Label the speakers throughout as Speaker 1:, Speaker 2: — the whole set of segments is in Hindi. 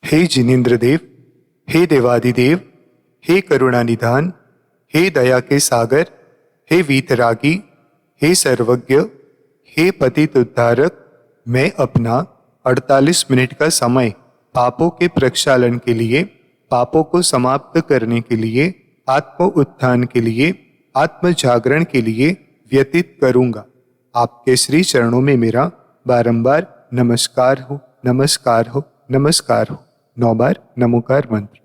Speaker 1: हे जिनेन्द्र देव, हे देवादिदेव, हे करुणानिधान, हे दया के सागर, हे वीतरागी, हे सर्वज्ञ, हे पतित उद्धारक, मैं अपना 48 मिनट का समय पापों के प्रक्षालन के लिए, पापों को समाप्त करने के लिए, आत्म उत्थान के लिए, आत्म जागरण के लिए व्यतीत करूंगा। आपके श्री चरणों में मेरा बारंबार नमस्कार हो, नमस्कार हो, नमस्कार हो। 9 बार नमोकार मंत्र।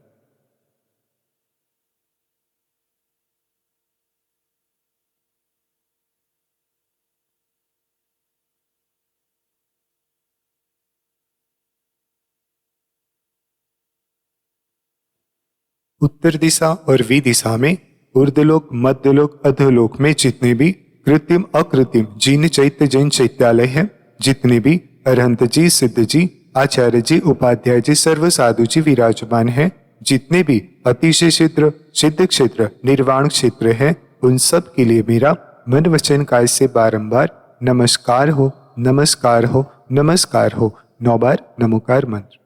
Speaker 1: उत्तर दिशा और वी दिशा में ऊर्ध्वलोक, मध्यलोक, अधोलोक में जितने भी कृत्रिम अकृत्रिम जीन चैत्य जैन चैत्यालय हैं, जितने भी अरहंत जी, सिद्ध जी, आचार्य जी, उपाध्याय जी, सर्व साधु जी विराजमान हैं, जितने भी अतिशय क्षेत्र, सिद्ध क्षेत्र, निर्वाण क्षेत्र है, उन सब के लिए मेरा मन वचन काय से बारंबार नमस्कार हो, नमस्कार हो, नमस्कार हो। 9 बार नमोकार मंत्र।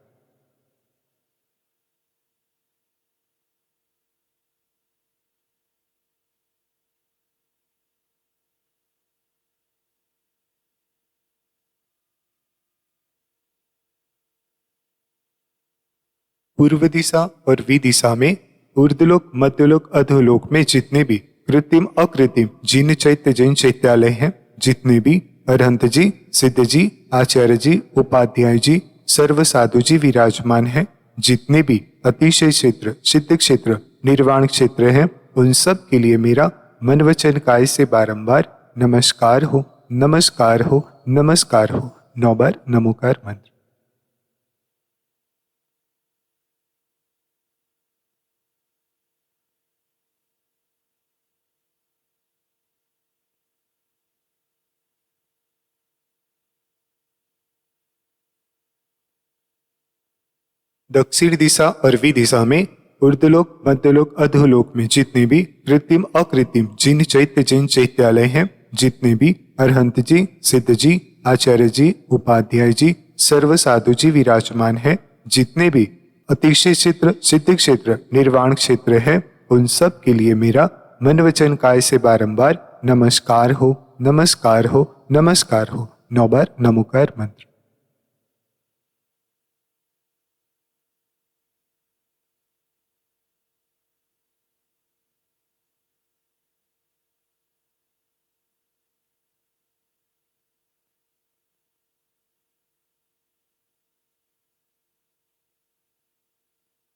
Speaker 1: पूर्व दिशा और वी दिशा में ऊर्ध्वलोक, मध्यलोक, अधोलोक में जितने भी कृत्रिम अकृत्रिम जीन चैत्य जैन चैत्यालय हैं, जितने भी अरहंत जी, सिद्ध जी, आचार्य जी, उपाध्याय जी, सर्व साधु जी विराजमान हैं, जितने भी अतिशय क्षेत्र, सिद्ध क्षेत्र, निर्वाण क्षेत्र हैं, उन सब के लिए मेरा मन वचन काय से बारंबार नमस्कार हो, नमस्कार हो, नमस्कार हो। 9 बार नमोकार मंत्र। दक्षिण दिशा और वी दिशा में ऊर्ध्वलोक, मध्यलोक, अधोलोक में जितने भी कृत्रिम अकृत्रिम जिन चैत्य जैन चैत्यालय हैं, जितने भी अरहंत जी, सिद्ध जी, आचार्य जी, उपाध्याय जी, सर्व साधु जी विराजमान हैं, जितने भी अतिशय क्षेत्र, सिद्ध क्षेत्र, निर्वाण क्षेत्र है, उन सब के लिए मेरा मन वचन काय से बारंबार नमस्कार हो, नमस्कार हो, नमस्कार हो। 9 बार नमोकार मंत्र।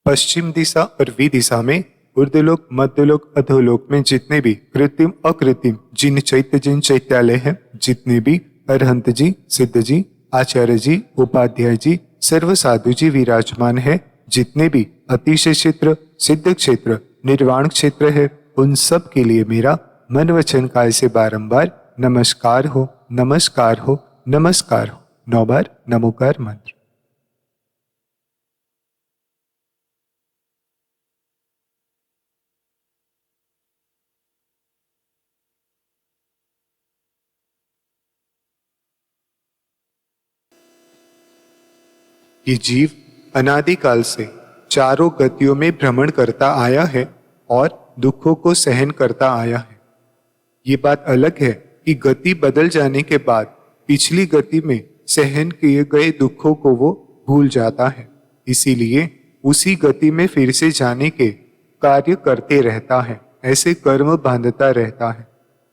Speaker 1: पश्चिम दिशा और वी दिशा में ऊर्ध्वलोक, मध्यलोक, अधोलोक में जितने भी कृत्रिम अकृत्रिम जिन चैत्य जैन चैत्यालय हैं, जितने भी अरहंत जी, सिद्ध जी, आचार्य जी, उपाध्याय जी, सर्व साधु जी विराजमान है, जितने भी अतिशय क्षेत्र, सिद्ध क्षेत्र, निर्वाण क्षेत्र है, उन सब के लिए मेरा मन वचन काय से बारंबार नमस्कार हो, नमस्कार हो, नमस्कार हो। 9 बार नमोकार मंत्र। ये जीव अनादिकाल से चारों गतियों में भ्रमण करता आया है और दुखों को सहन करता आया है। ये बात अलग है कि गति बदल जाने के बाद पिछली गति में सहन किए गए दुखों को वो भूल जाता है, इसीलिए उसी गति में फिर से जाने के कार्य करते रहता है, ऐसे कर्म बांधता रहता है।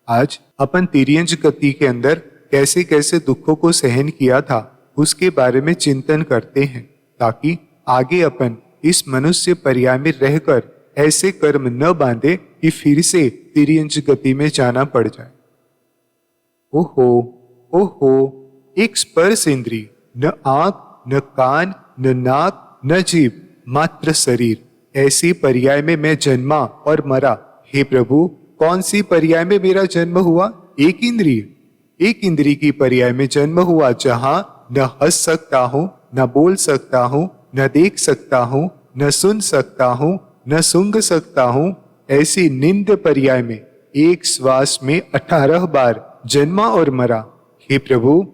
Speaker 1: आज अपन तिर्यंज गति के अंदर कैसे कैसे दुखों को सहन किया था, उसके बारे में चिंतन करते हैं, ताकि आगे अपन इस मनुष्य पर्याय में रहकर ऐसे कर्म न बांधे कि फिर से तिर्यंज गति में जाना पड़ जाए। ओहो, ओहो, एक स्पर्श इंद्रिय, न आंख, न कान, न नाक, न जीभ, मात्र शरीर, ऐसी पर्याय में मैं जन्मा और मरा। हे प्रभु, कौन सी पर्याय में मेरा जन्म हुआ? एक इंद्रिय की पर्याय में जन्म हुआ, जहां न हंस सकता हूँ, न बोल सकता हूँ, न देख सकता हूँ, न सुन सकता हूँ, न सूंघ सकता हूँ। ऐसी निंद पर्याय में एक श्वास में 18 बार जन्मा और मरा। हे प्रभु,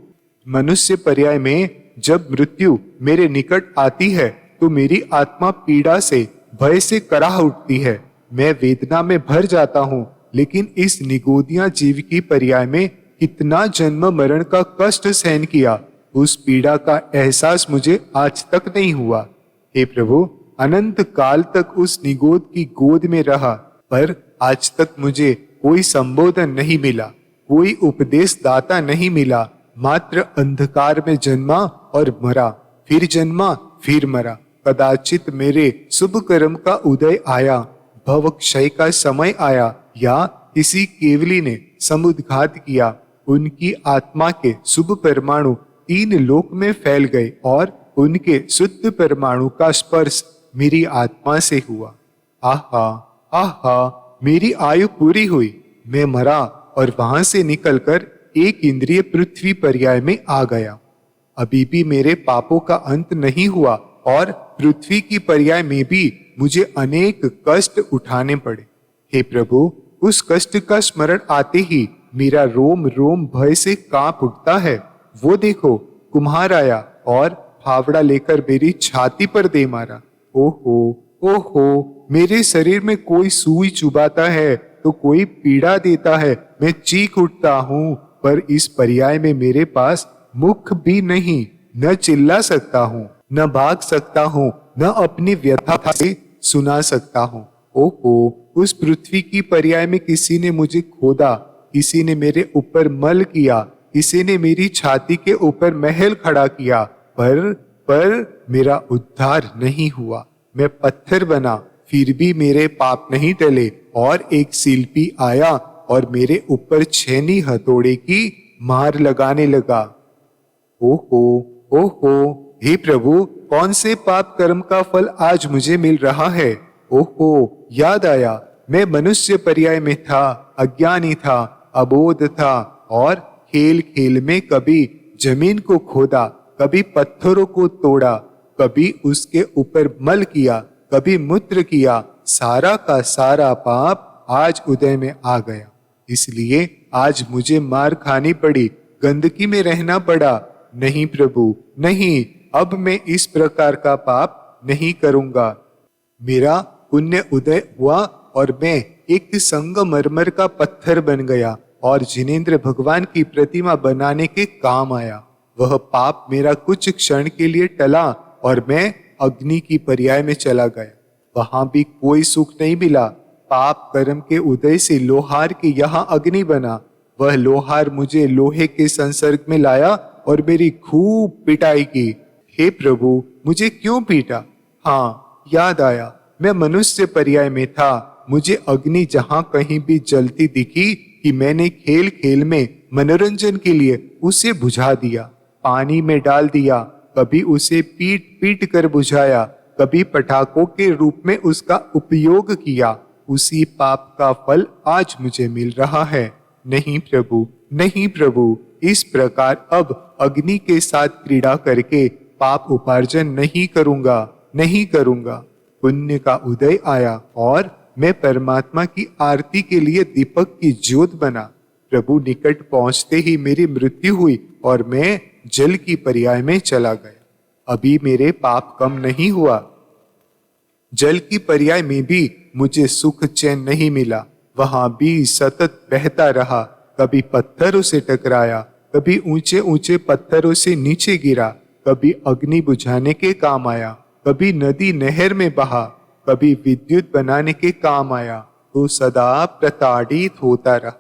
Speaker 1: मनुष्य पर्याय में जब मृत्यु मेरे निकट आती है तो मेरी आत्मा पीड़ा से, भय से कराह उठती है। मैं वेदना में भर जाता हूँ, लेकिन इस निगोदिया जीव की पर्याय में कितना जन्म मरण का कष्ट सहन किया, उस पीड़ा का एहसास मुझे आज तक नहीं हुआ। हे प्रभु, अनंत काल तक उस निगोद की गोद में रहा, पर आज तक मुझे कोई संबोधन नहीं मिला, कोई उपदेश दाता नहीं मिला। मात्र अंधकार में जन्मा और मरा, फिर जन्मा फिर मरा। कदाचित मेरे शुभ कर्म का उदय आया, भव क्षय का समय आया, या किसी केवली ने समुद्घात किया। उनकी आत्मा के शुभ परमाणु 3 लोक में फैल गए और उनके शुद्ध परमाणु का स्पर्श मेरी आत्मा से हुआ। आहा आहा, मेरी आयु पूरी हुई, मैं मरा और वहां से निकलकर एक इंद्रिय पृथ्वी पर्याय में आ गया। अभी भी मेरे पापों का अंत नहीं हुआ और पृथ्वी की पर्याय में भी मुझे अनेक कष्ट उठाने पड़े। हे प्रभु, उस कष्ट का स्मरण आते ही मेरा रोम रोम भय से कांप उठता है। वो देखो, कुम्हार आया और फावड़ा लेकर मेरी छाती पर दे मारा। ओहो ओहो, मेरे शरीर में कोई सुई चुभाता है तो कोई पीड़ा देता है। मैं चीख उठता हूँ, पर इस पर्याय में मेरे पास मुख भी नहीं, न चिल्ला सकता हूँ, न भाग सकता हूँ, न अपनी व्यथा से सुना सकता हूँ। ओहो, उस पृथ्वी की पर्याय में किसी ने मुझे खोदा, किसी ने मेरे ऊपर मल किया, किसी ने मेरी छाती के ऊपर महल खड़ा किया, पर मेरा उद्धार नहीं हुआ। मैं पत्थर बना, फिर भी मेरे पाप नहीं टले, और एक शिल्पी आया और मेरे ऊपर छेनी हथौड़े की मार लगाने लगा। ओहो ओहो, हे प्रभु, कौन से पाप कर्म का फल आज मुझे मिल रहा है? ओहो, याद आया, मैं मनुष्य पर्याय में था, अज्ञानी था, अबोध था, और खेल खेल में कभी जमीन को खोदा, कभी पत्थरों को तोड़ा, कभी उसके ऊपर मल किया, कभी मूत्र किया। सारा का सारा पाप आज उदय में आ गया, इसलिए आज मुझे मार खानी पड़ी, गंदगी में रहना पड़ा। नहीं प्रभु, नहीं, अब मैं इस प्रकार का पाप नहीं करूंगा। मेरा पुण्य उदय हुआ और मैं एक संगमरमर का पत्थर बन गया और जिनेंद्र भगवान की प्रतिमा बनाने के काम आया। वह पाप मेरा कुछ क्षण के लिए टला और मैं अग्नि की पर्याय में चला गया। वहां भी कोई सुख नहीं मिला। पाप कर्म के उदय से लोहार के यहाँ अग्नि बना। वह लोहार मुझे लोहे के संसर्ग में लाया और मेरी खूब पिटाई की। हे प्रभु, मुझे क्यों पीटा? हाँ, याद आया, मैं मनुष्य पर्याय में था। मुझे अग्नि जहां कहीं भी जलती दिखी कि मैंने खेल खेल में मनोरंजन के लिए उसे बुझा दिया, पानी में डाल दिया, कभी उसे पीट पीट कर बुझाया, कभी पटाखों के रूप में उसका उपयोग किया। उसी पाप का फल आज मुझे मिल रहा है। नहीं प्रभु, नहीं प्रभु, इस प्रकार अब अग्नि के साथ क्रीड़ा करके पाप उपार्जन नहीं करूंगा, नहीं करूंगा। पुण्य का उदय आया और मैं परमात्मा की आरती के लिए दीपक की ज्योत बना। प्रभु निकट पहुंचते ही मेरी मृत्यु हुई और मैं जल की पर्याय में चला गया। अभी मेरे पाप कम नहीं हुआ। जल की पर्याय में भी मुझे सुख चैन नहीं मिला। वहां भी सतत बहता रहा। कभी पत्थरों से टकराया, कभी ऊंचे ऊंचे पत्थरों से नीचे गिरा, कभी अग्नि बुझाने के काम आया, कभी नदी नहर में बहा, कभी विद्युत बनाने के काम आया, तो सदा प्रताड़ित होता रहा।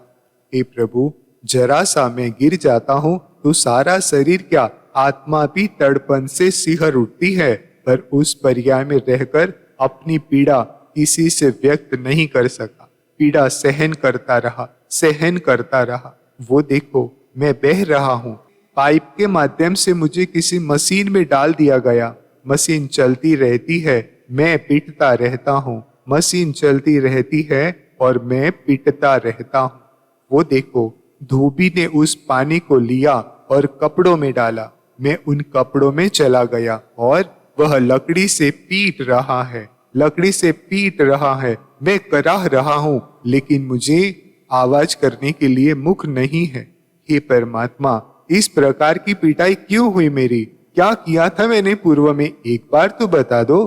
Speaker 1: हे प्रभु, जरा सा मैं गिर जाता हूँ तो सारा शरीर क्या, आत्मा भी तड़पन से सिहर उठती है, पर उस पर्याय में रहकर अपनी पीड़ा किसी से व्यक्त नहीं कर सका। पीड़ा सहन करता रहा, सहन करता रहा। वो देखो, मैं बह रहा हूँ। पाइप के माध्यम से मुझे किसी मशीन में डाल दिया गया। मशीन चलती रहती है, मैं पिटता रहता हूँ। मशीन चलती रहती है और मैं पिटता रहता हूँ। वो देखो, धोबी ने उस पानी को लिया और कपड़ों में डाला। मैं उन कपड़ों में चला गया और वह लकड़ी से पीट रहा है, लकड़ी से पीट रहा है। मैं कराह रहा हूँ, लेकिन मुझे आवाज करने के लिए मुख नहीं है। हे परमात्मा, इस प्रकार की पिटाई क्यों हुई मेरी? क्या किया था मैंने पूर्व में, एक बार तो बता दो।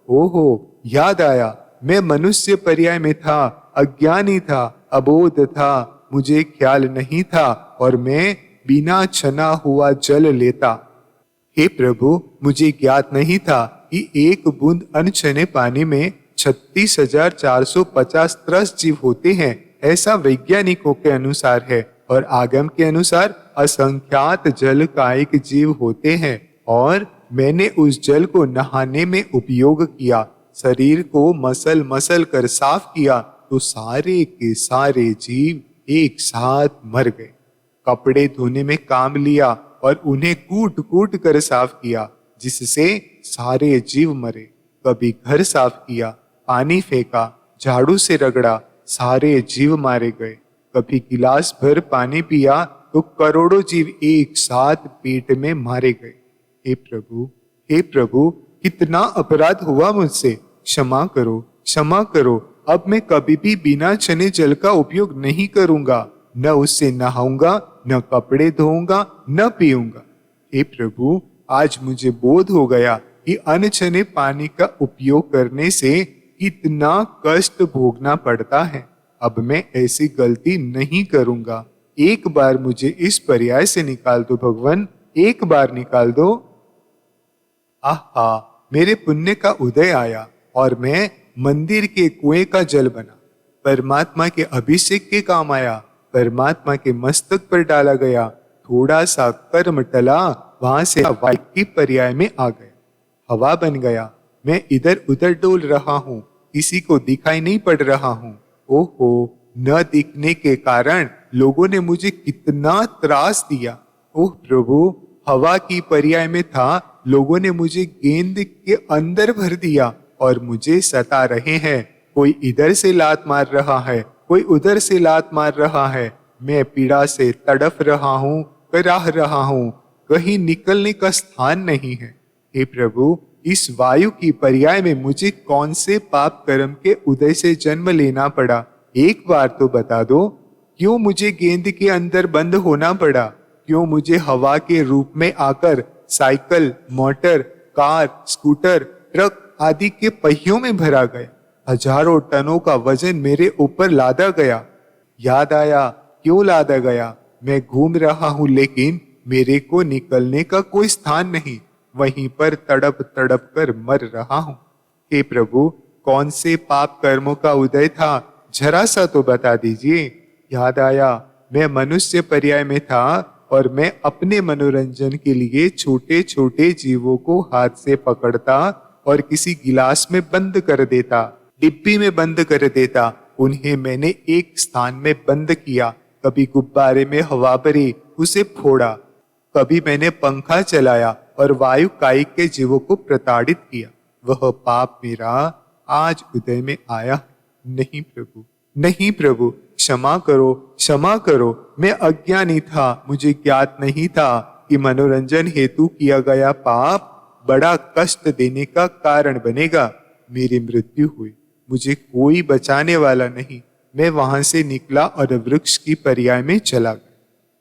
Speaker 1: ओहो, याद आया, मैं मनुष्य पर्याय में था, अज्ञानी था, अबोध था, मुझे ख्याल नहीं था और मैं बिना छना हुआ जल लेता। हे प्रभु, मुझे ज्ञात नहीं था कि एक बूंद अनछने पानी में 36,450 त्रस्त जीव होते हैं। ऐसा वैज्ञानिकों के अनुसार है और आगम के अनुसार असंख्यात जल कायिक जीव होते हैं। और मैंने उस जल को नहाने में उपयोग किया, शरीर को मसल मसल कर साफ किया तो सारे के सारे जीव एक साथ मर गए। कपड़े धोने में काम लिया और उन्हें कूट कूट कर साफ किया, जिससे सारे जीव मरे। कभी घर साफ किया, पानी फेंका, झाड़ू से रगड़ा, सारे जीव मारे गए। कभी गिलास भर पानी पिया तो करोड़ों जीव एक साथ पेट में मारे गए। हे प्रभु, हे प्रभु, कितना अपराध हुआ मुझसे, क्षमा करो, क्षमा करो। अब मैं कभी भी बिना छने जल का उपयोग नहीं करूंगा, न उससे नहाऊंगा, न कपड़े धोऊंगा, न पीऊंगा। हे प्रभु, आज मुझे बोध हो गया कि अनछने पानी का उपयोग करने से कितना कष्ट भोगना पड़ता है। अब मैं ऐसी गलती नहीं करूंगा। एक बार मुझे इस पर्याय से निकाल दो भगवान, एक बार निकाल दो। आहा, मेरे पुण्य का उदय आया और मैं मंदिर के कुएं का जल बना, परमात्मा के अभिषेक के काम आया, परमात्मा के मस्तक पर डाला गया। थोड़ा सा कर्म टला, वहां से वायु की पर्याय में आ गया, हवा बन गया। मैं इधर उधर डोल रहा हूँ, किसी को दिखाई नहीं पड़ रहा हूँ। ओहो, न दिखने के कारण लोगों ने मुझे कितना त्रास दिया। ओह प्रभु, हवा की पर्याय में था, लोगों ने मुझे गेंद के अंदर भर दिया और मुझे सता रहे हैं। कोई इधर से लात मार रहा है, कोई उधर से लात मार रहा है। मैं पीड़ा से तड़फ रहा हूँ, कराह रहा हूँ, कहीं निकलने का स्थान नहीं है। हे प्रभु, इस वायु की पर्याय में मुझे कौन से पाप कर्म के उदय से जन्म लेना पड़ा, एक बार तो बता दो। क्यों मुझे गेंद के अंदर बंद होना पड़ा? क्यों मुझे हवा के रूप में आकर cycle, motor, car, scooter, truck आदि के पहियों में भरा गया? हजारों टनों का वजन मेरे ऊपर लादा गया। याद आया, क्यों लादा गया? मैं घूम रहा हूँ लेकिन मेरे को निकलने का कोई स्थान नहीं, वहीं पर तड़प तड़प कर मर रहा हूँ। हे प्रभु, कौन से पाप कर्मों का उदय था, जरा सा तो बता दीजिए। याद आया, मैं मनुष्य पर्याय में था और मैं अपने मनोरंजन के लिए छोटे छोटे जीवों को हाथ से पकड़ता और किसी गिलास में बंद कर देता, डिब्बी में बंद कर देता। उन्हें मैंने एक स्थान में बंद किया, कभी गुब्बारे में हवा भरी, उसे फोड़ा। कभी मैंने पंखा चलाया और वायु कायिक के जीवों को प्रताड़ित किया। वह पाप मेरा आज उदय में आया। नहीं प्रभु, नहीं प्रभु, क्षमा करो, क्षमा करो। मैं अज्ञानी था, मुझे ज्ञात नहीं था कि मनोरंजन हेतु किया गया पाप बड़ा कष्ट देने का कारण बनेगा। मेरी मृत्यु हुई, मुझे कोई बचाने वाला नहीं। मैं वहां से निकला और वृक्ष की पर्याय में चला गया।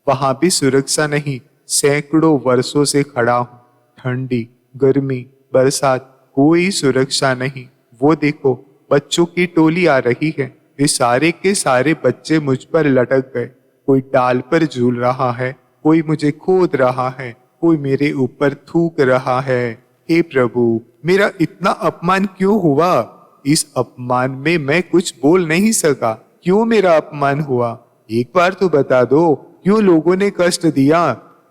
Speaker 1: वहां भी सुरक्षा नहीं, सैकड़ों वर्षों से खड़ा हूं। ठंडी, गर्मी, बरसात, कोई सुरक्षा नहीं। वो देखो, बच्चों की टोली आ रही है। वे सारे के सारे बच्चे मुझ पर लटक गए। कोई डाल पर झूल रहा है, कोई मुझे खोद रहा है, कोई मेरे ऊपर थूक रहा है। हे प्रभु, मेरा इतना अपमान क्यों हुआ? इस अपमान में मैं कुछ बोल नहीं सका। क्यों मेरा अपमान हुआ? एक बार तो बता दो, क्यों लोगों ने कष्ट दिया?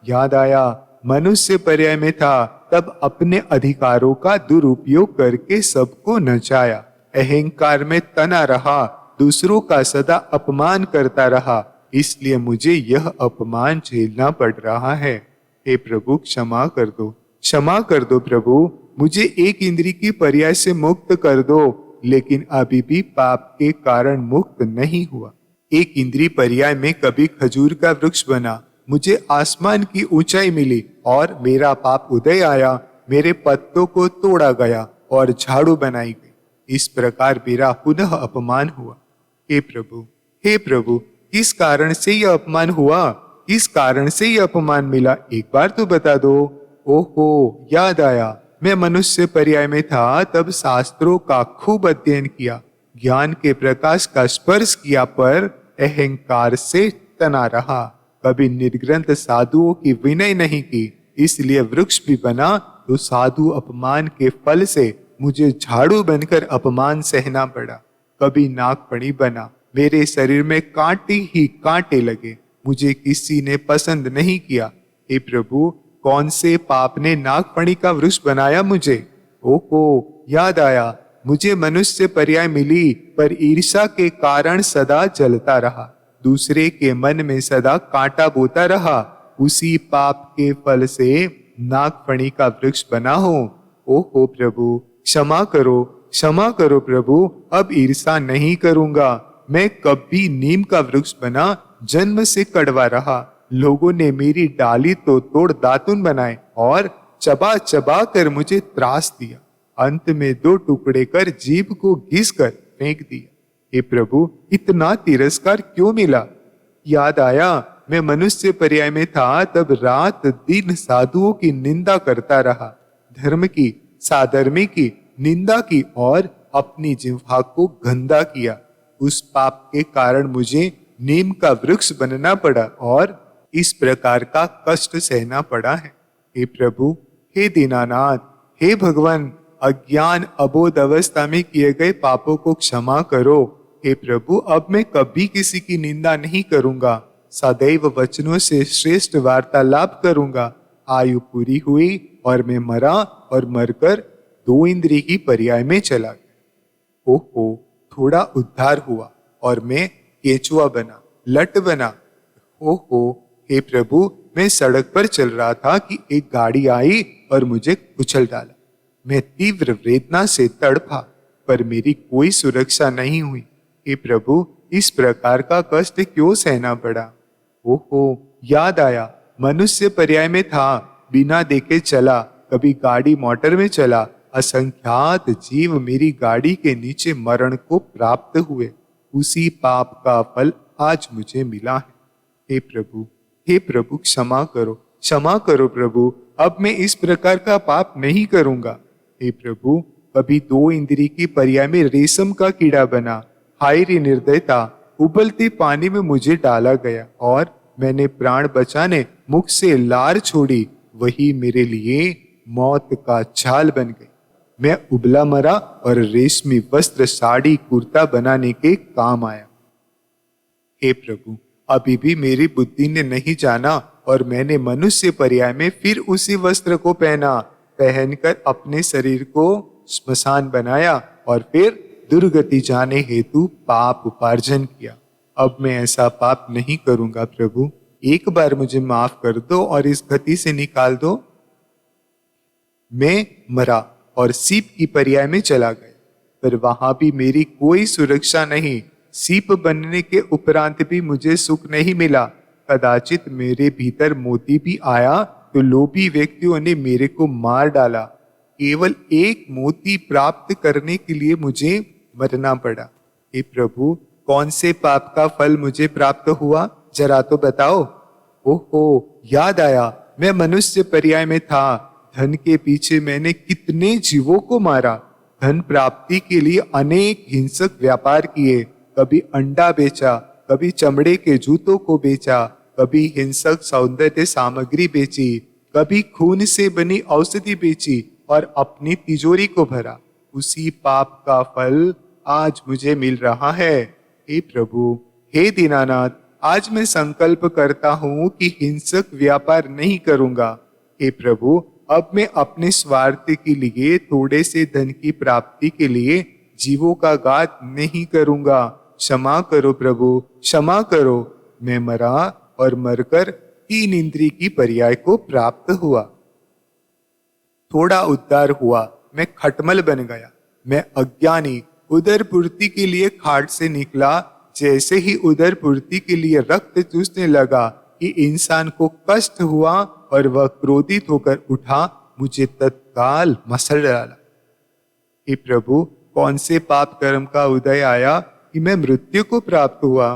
Speaker 1: याद आया, मनुष्य पर्याय में था, तब अपने अधिकारों का दुरुपयोग करके सबको नचाया। अहंकार में तना रहा, दूसरों का सदा अपमान करता रहा, इसलिए मुझे यह अपमान झेलना पड़ रहा है। हे प्रभु, क्षमा कर दो, क्षमा कर दो प्रभु। मुझे एक इंद्री की पर्याय से मुक्त कर दो, लेकिन अभी भी पाप के कारण मुक्त नहीं हुआ। एक इंद्री पर्याय में कभी खजूर का वृक्ष बना, मुझे आसमान की ऊंचाई मिली और मेरा पाप उदय आया। मेरे पत्तों को तोड़ा गया और झाड़ू बनाई गई। इस प्रकार मेरा पुनः अपमान हुआ। हे प्रभु, हे प्रभु, किस कारण से यह अपमान हुआ? किस कारण से यह अपमान मिला? एक बार तो बता दो। ओहो, याद आया, मैं मनुष्य पर्याय में था तब शास्त्रों का खूब अध्ययन किया, ज्ञान के प्रकाश का स्पर्श किया, पर अहंकार से तना रहा। कभी निर्ग्रंथ साधुओं की विनय नहीं की, इसलिए वृक्ष भी बना तो साधु अपमान के फल से मुझे झाड़ू बनकर अपमान सहना पड़ा। कभी नागफणी बना, मेरे शरीर में कांटे ही कांटे लगे, मुझे किसी ने पसंद नहीं किया। हे प्रभु, कौन से पाप ने नागफणी का वृक्ष बनाया मुझे? ओहो, याद आया, मुझे मनुष्य पर्याय मिली, पर ईर्ष्या के कारण सदा जलता रहा, दूसरे के मन में सदा कांटा बोता रहा, उसी पाप के फल से नागफणी का वृक्ष बना हो। ओहो प्रभु, क्षमा करो, क्षमा करो प्रभु, अब ईर्ष्या नहीं करूंगा। मैं कभी नीम का वृक्ष बना, जन्म से कड़वा रहा, लोगों ने मेरी डाली तो तोड़ दातुन बनाए और चबा चबा कर मुझे त्रास दिया, अंत में 2 टुकड़े कर जीभ को घिस कर फेंक दिया। हे प्रभु, इतना तिरस्कार क्यों मिला? याद आया, मैं मनुष्य पर्याय में था तब रात दिन साधुओं की निंदा करता रहा, धर्म की साधर्मी की निंदा की और अपनी जिह्वा को गंदा किया। उस पाप के कारण मुझे नीम का वृक्ष बनना पड़ा और इस प्रकार का कष्ट सहना पड़ा है। हे प्रभु, हे दीनानाथ, हे भगवान, अज्ञान अबोध अवस्था में किए गए पापों को क्षमा करो। हे प्रभु, अब मैं कभी किसी की निंदा नहीं करूंगा, सदैव वचनों से श्रेष्ठ वार्तालाप करूंगा। आयु पूरी हुई और मैं मरा और मरकर 2 इंद्रिय की पर्याय में चला गया। ओहो, थोड़ा उद्धार हुआ और मैं केचुआ बना, लट बना। ओहो, हे प्रभु, मैं सड़क पर चल रहा था कि एक गाड़ी आई और मुझे कुचल डाला। मैं तीव्र वेदना से तड़पा, पर मेरी कोई सुरक्षा नहीं हुई। हे प्रभु, इस प्रकार का कष्ट क्यों सहना पड़ा? ओहो, याद आया, मनुष्य पर्याय में था, बिना देखे चला, कभी गाड़ी मोटर में चला, असंख्यात जीव मेरी गाड़ी के नीचे मरण को प्राप्त हुए, उसी पाप का फल आज मुझे मिला है। हे प्रभु, हे प्रभु, क्षमा करो, क्षमा करो प्रभु, अब मैं इस प्रकार का पाप नहीं करूंगा। हे प्रभु, कभी 2 इंद्रिय की पर्याय में रेशम का कीड़ा बना, हाय रे निर्दयता, उबलते पानी में मुझे डाला गया और मैंने प्राण बचाने मुख से लार छोड़ी, वही मेरे लिए मौत का छाल बन गई। मैं उबला मरा और रेशमी वस्त्र साड़ी कुर्ता बनाने के काम आया। हे प्रभु, अभी भी मेरी बुद्धि ने नहीं जाना और मैंने मनुष्य पर्याय में फिर उसी वस्त्र को पहनकर अपने शरीर को श्मशान बनाया और फिर दुर्गति जाने हेतु पाप उपार्जन किया। अब मैं ऐसा पाप नहीं करूंगा प्रभु, एक बार मुझे माफ कर दो और इस गति से निकाल दो। मैं मरा और सीप की पर्याय में चला गया, पर वहां भी मेरी कोई सुरक्षा नहीं। सीप बनने के उपरांत भी मुझे सुख नहीं मिला। कदाचित मेरे भीतर मोती भी आया तो लोभी व्यक्तियों ने मेरे को मार डाला। केवल एक मोती प्राप्त करने के लिए मुझे मरना पड़ा। हे प्रभु, कौन से पाप का फल मुझे प्राप्त हुआ, जरा तो बताओ। ओहो, याद आया, मैं मनुष्य पर्याय में था। धन के पीछे मैंने कितने जीवों को मारा। धन प्राप्ति के लिए अनेक हिंसक व्यापार किए। कभी अंडा बेचा, कभी चमड़े के जूतों को बेचा, कभी हिंसक सौंदर्य सामग्री बेची, कभी खून से बनी औषधि बेची और अपनी तिजोरी को भरा। उसी पाप का फल आज मुझे मिल रहा है। हे प्रभु, हे दीनानाथ, आज मैं संकल्प करता हूँ कि हिंसक व्यापार नहीं करूंगा। हे प्रभु, अब मैं अपने स्वार्थ के लिए, थोड़े से धन की प्राप्ति के लिए जीवों का घात नहीं करूंगा। क्षमा करो प्रभु, क्षमा करो। मैं मरा और मरकर 3 इंद्रिय की पर्याय को प्राप्त हुआ। थोड़ा उद्धार हुआ, मैं खटमल बन गया। मैं अज्ञानी उदर पूर्ति के लिए खाट से निकला। जैसे ही उदर पूर्ति के लिए रक्त चूसने लगा कि इंसान को कष्ट हुआ और वह क्रोधित होकर उठा, मुझे तत्काल मसल डाला। हे प्रभु, कौन से पाप कर्म का उदय आया कि मैं मृत्यु को प्राप्त हुआ?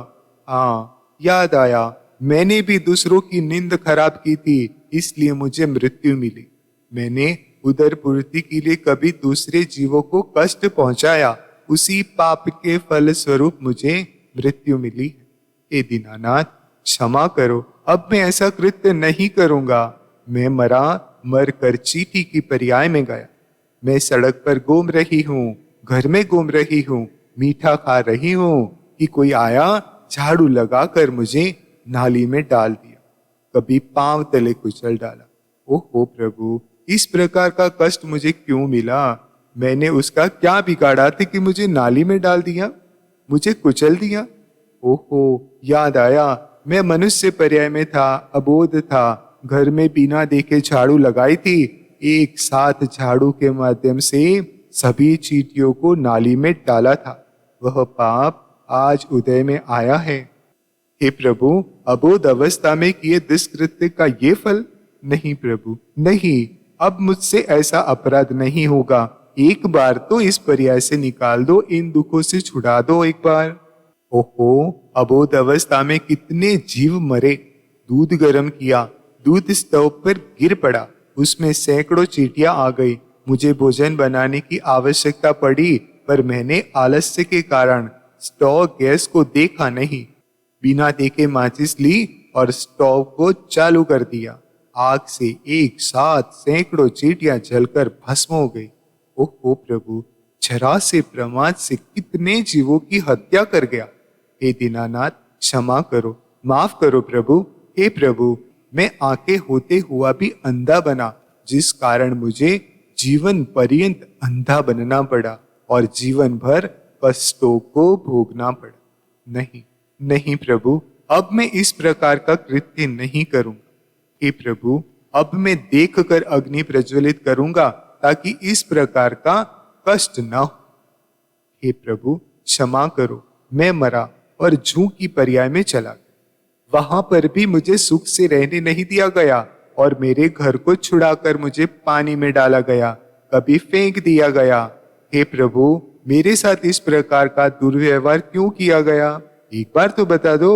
Speaker 1: हाँ, याद आया, मैंने भी दूसरों की निंद खराब की थी, इसलिए मुझे मृत्यु मिली। मैंने उदर पूर्ति के लिए कभी दूसरे जीवों को कष्ट पहुंचाया, उसी पाप के फल स्वरूप मुझे मृत्यु मिली है। हे दीनानाथ, क्षमा करो, अब मैं ऐसा कृत्य नहीं करूंगा। मैं मर कर चींटी की पर्याय में गया। मैं सड़क पर घूम रही हूँ, घर में घूम रही हूँ, मीठा खा रही हूँ कि कोई आया, झाड़ू लगाकर मुझे नाली में डाल दिया, कभी पांव तले कुचल डाला। ओहो प्रभु, इस प्रकार का कष्ट मुझे क्यों मिला? मैंने उसका क्या बिगाड़ा था कि मुझे नाली में डाल दिया, मुझे कुचल दिया? ओहो, याद आया, मैं मनुष्य पर्याय में था, अबोध था, घर में बिना देखे झाड़ू लगाई थी। एक साथ झाड़ू के माध्यम से सभी चींटियों को नाली में डाला था। वह पाप आज उदय में आया है। हे प्रभु, अबोध अवस्था में किए दुष्कृत्य का ये फल? नहीं प्रभु, नहीं, अब मुझसे ऐसा अपराध नहीं होगा। एक बार तो इस पर्याय से निकाल दो, इन दुखों से छुड़ा दो एक बार। ओहो, अबोध अवस्था में कितने जीव मरे। दूध गर्म किया, दूध स्टोव पर गिर पड़ा, उसमें सैकड़ों चींटियां आ गई। मुझे भोजन बनाने की आवश्यकता पड़ी, पर मैंने आलस्य के कारण स्टोव गैस को देखा नहीं। बिना देखे माचिस ली और स्टोव को चालू कर दिया। आग से एक साथ सैकड़ों चींटियां जलकर भस्म हो गई। ओहो प्रभु, जरा से प्रमाद से कितने जीवों की हत्या कर गया। हे दीनानाथ, क्षमा करो, माफ करो प्रभु। हे प्रभु, मैं आंखें होते हुआ भी अंधा बना, जिस कारण मुझे जीवन पर्यंत अंधा बनना पड़ा और जीवन भर कष्टों को भोगना पड़ा। नहीं नहीं प्रभु, अब मैं इस प्रकार का कृत्य नहीं करूंगा। हे प्रभु, अब मैं देखकर अग्नि प्रज्वलित करूंगा, ताकि इस प्रकार का कष्ट न हो। हे प्रभु, क्षमा करो, मैं मरा और जूं की पर्याय में चला गया। वहां पर भी मुझे सुख से रहने नहीं दिया गया और मेरे घर को छुड़ाकर मुझे पानी में डाला गया, कभी फेंक दिया गया। हे प्रभु, मेरे साथ इस प्रकार का दुर्व्यवहार क्यों किया गया? एक बार तो बता दो।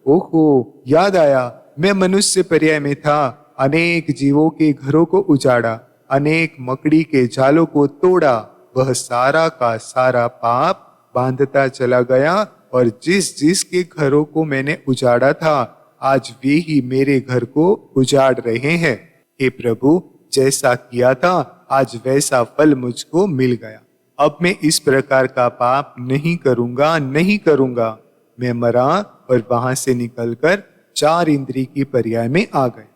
Speaker 1: ओहो, याद आया, मैं मनुष्य पर्याय में था, अनेक जीवों के घरों को उजाड़ा, अनेक मकड़ी के जालों को तोड़ा। वह सारा का सारा पाप बांधता चला गया और जिस जिस के घरों को मैंने उजाड़ा था, आज वे ही मेरे घर को उजाड़ रहे हैं। हे प्रभु, जैसा किया था आज वैसा फल मुझको मिल गया। अब मैं इस प्रकार का पाप नहीं करूंगा, नहीं करूंगा। मैं मरा और वहां से निकलकर 4 इंद्रिय की पर्याय में आ गया।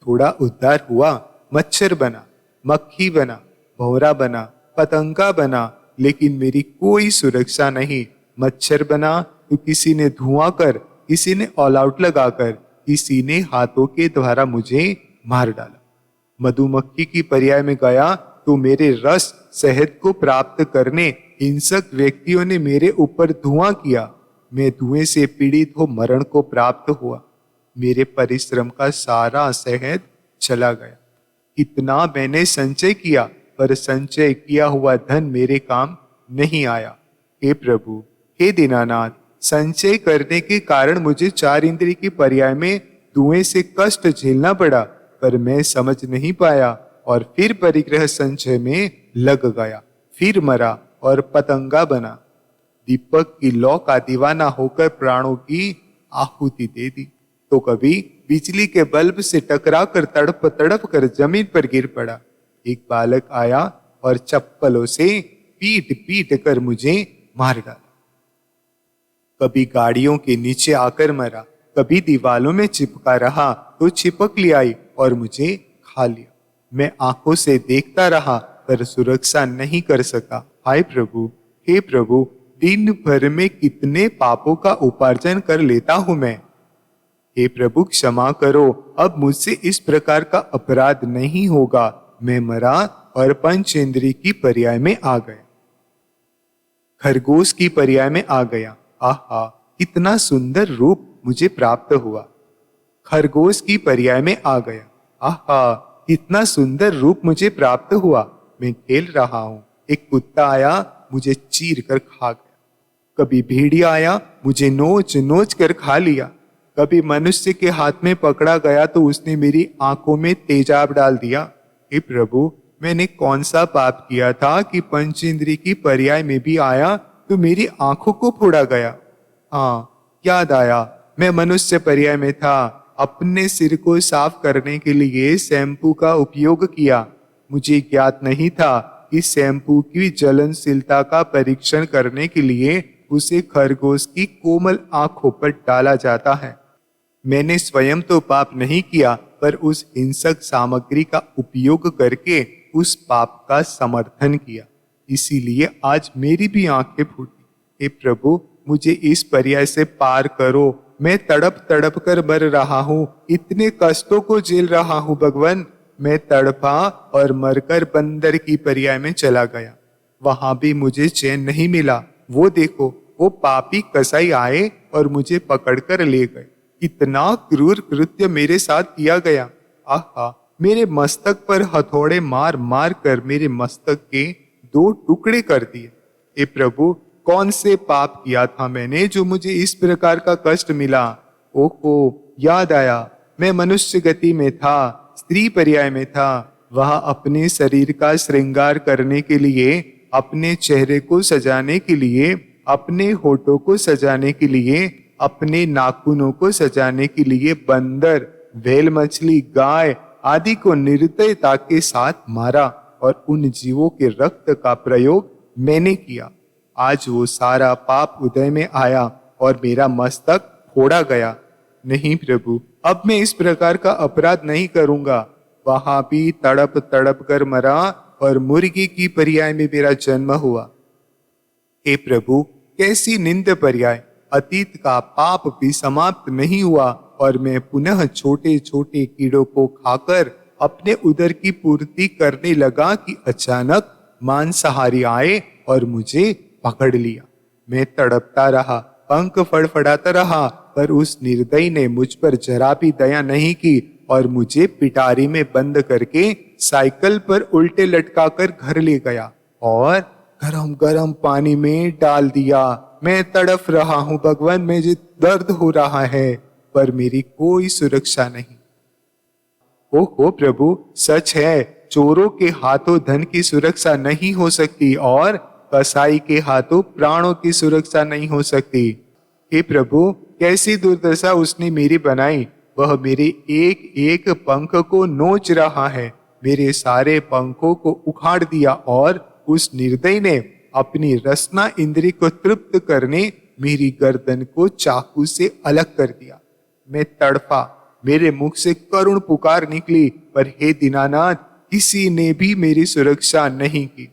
Speaker 1: थोड़ा उद्धार हुआ, मच्छर बना, मक्खी बना, भौरा बना, पतंगा बना, लेकिन मेरी कोई सुरक्षा नहीं। मच्छर बना तो किसी ने धुआं कर, किसी ने ऑल आउट लगाकर, किसी ने हाथों के द्वारा मुझे मार डाला। मधुमक्खी की पर्याय में गया तो मेरे रस शहद को प्राप्त करने हिंसक व्यक्तियों ने मेरे ऊपर धुआं किया। मैं धुएं से पीड़ित हो मरण को प्राप्त हुआ। मेरे परिश्रम का सारा शहद चला गया। कितना मैंने संचय किया, पर संचय किया हुआ धन मेरे काम नहीं आया। हे प्रभु, हे दीनानाथ, संचय करने के कारण मुझे 4 इंद्रिय की पर्याय में धुएं से कष्ट झेलना पड़ा, पर मैं समझ नहीं पाया और फिर परिग्रह संचय में लग गया, फिर मरा और पतंगा बना। दीपक की लौ का दीवाना होकर प्राणों की आहुति दे दी, तो कभी बिजली के बल्ब से टकरा कर तड़प तड़प कर जमीन पर गिर पड़ा। एक बालक आया और चप्पलों से पीट पीट कर मुझे मार डाला। कभी गाड़ियों के नीचे आकर मरा, कभी दीवालों में चिपका रहा तो छिपकली आई और मुझे खा लिया। मैं आंखों से देखता रहा पर सुरक्षा नहीं कर सका। हाय प्रभु, हे प्रभु, दिन भर में कितने पापों का उपार्जन कर लेता हूं मैं। हे प्रभु, क्षमा करो, अब मुझसे इस प्रकार का अपराध नहीं होगा। मैं मरा और पंचेंद्रिय की पर्याय में आ गया, खरगोश की पर्याय में आ गया। आहा, कितना सुंदर रूप मुझे प्राप्त हुआ। खरगोश की पर्याय में आ गया। आहा, कितना सुंदर रूप मुझे प्राप्त हुआ। मैं खेल रहा हूं, एक कुत्ता आया, मुझे चीर कर खा गया। कभी भेड़िया आया, मुझे नोच नोच कर खा लिया। कभी मनुष्य के हाथ में पकड़ा गया तो उसने मेरी आंखों में तेजाब डाल दिया। हे प्रभु, मैंने कौन सा पाप किया था कि पंचेंद्रिय की पर्याय में भी आया तो मेरी आंखों को फोड़ा गया। हाँ, याद आया, मैं मनुष्य पर्याय में था। अपने सिर को साफ करने के लिए शैम्पू का उपयोग किया। मुझे ज्ञात नहीं था कि शैम्पू की ज्वलनशीलता का परीक्षण करने के लिए उसे खरगोश की कोमल आंखों पर डाला जाता है। मैंने स्वयं तो पाप नहीं किया, पर उस हिंसक सामग्री का उपयोग करके उस पाप का समर्थन किया। इसीलिए आज मेरी भी आंखें फूटी। हे प्रभु, मुझे इस पर्याय से पार करो। मैं तड़प तड़प कर मर रहा हूँ, इतने कष्टों को झेल रहा हूँ भगवान। मैं तड़पा और मरकर बंदर की पर्याय में चला गया। वहां भी मुझे चैन नहीं मिला। वो देखो, वो पापी कसाई आए और मुझे पकड़कर ले गए। इतना क्रूर कृत्य मेरे साथ किया गया। आहा, मेरे मस्तक पर हथौड़े मार मार कर मेरे मस्तक के 2 टुकड़े कर दिए। हे प्रभु, कौन से पाप किया था मैंने जो मुझे इस प्रकार का कष्ट मिला? ओहो, याद आया, मैं मनुष्य गति में था, स्त्री पर्याय में था। वह अपने शरीर का श्रृंगार करने के लिए, अपने चेहरे को सजाने के लिए, अपने होठों को सजाने के लिए, अपने नाखूनों को सजाने के लिए बंदर, व्हेल मछली, गाय आदि को निर्दयता के साथ मारा और उन जीवों के रक्त का प्रयोग मैंने किया। आज वो सारा पाप उदय में आया और मेरा मस्तक फोड़ा गया। नहीं प्रभु, अब मैं इस प्रकार का अपराध नहीं करूंगा। वहां भी तड़प तड़प कर मरा और मुर्गी की पर्याय में मेरा जन्म हुआ। हे प्रभु, कैसी निंद पर्याय! अतीत का पाप भी समाप्त नहीं हुआ और मैं पुनः छोटे छोटे कीड़ों को खाकर अपने उदर की पूर्ति करने लगा कि अचानक मांसाहारी आए और मुझे पकड़ लिया। मैं तड़पता रहा, पंख फड़फड़ाता रहा, पर उस निर्दयी ने मुझ पर जरा भी दया नहीं की और मुझे पिटारी में बंद करके साइकिल पर उल्टे लटकाकर घर ले गया और गरम गरम पानी में डाल दिया। मैं तड़प रहा हूँ भगवान, मुझे दर्द हो रहा है, पर मेरी कोई सुरक्षा नहीं। ओहो प्रभु, सच है, चोरों के हाथों धन की सुरक्षा नहीं हो सकती और कसाई के हाथों प्राणों की सुरक्षा नहीं हो सकती। हे प्रभु, कैसी दुर्दशा उसने मेरी बनाई। वह मेरे एक एक पंख को नोच रहा है, मेरे सारे पंखों को उखाड़ दिया और उस निर्दयी ने अपनी रसना इंद्री को तृप्त करने मेरी गर्दन को चाकू से अलग कर दिया। मैं तड़पा, मेरे मुख से करुण पुकार निकली, पर हे दीनानाथ, किसी ने भी मेरी सुरक्षा नहीं की।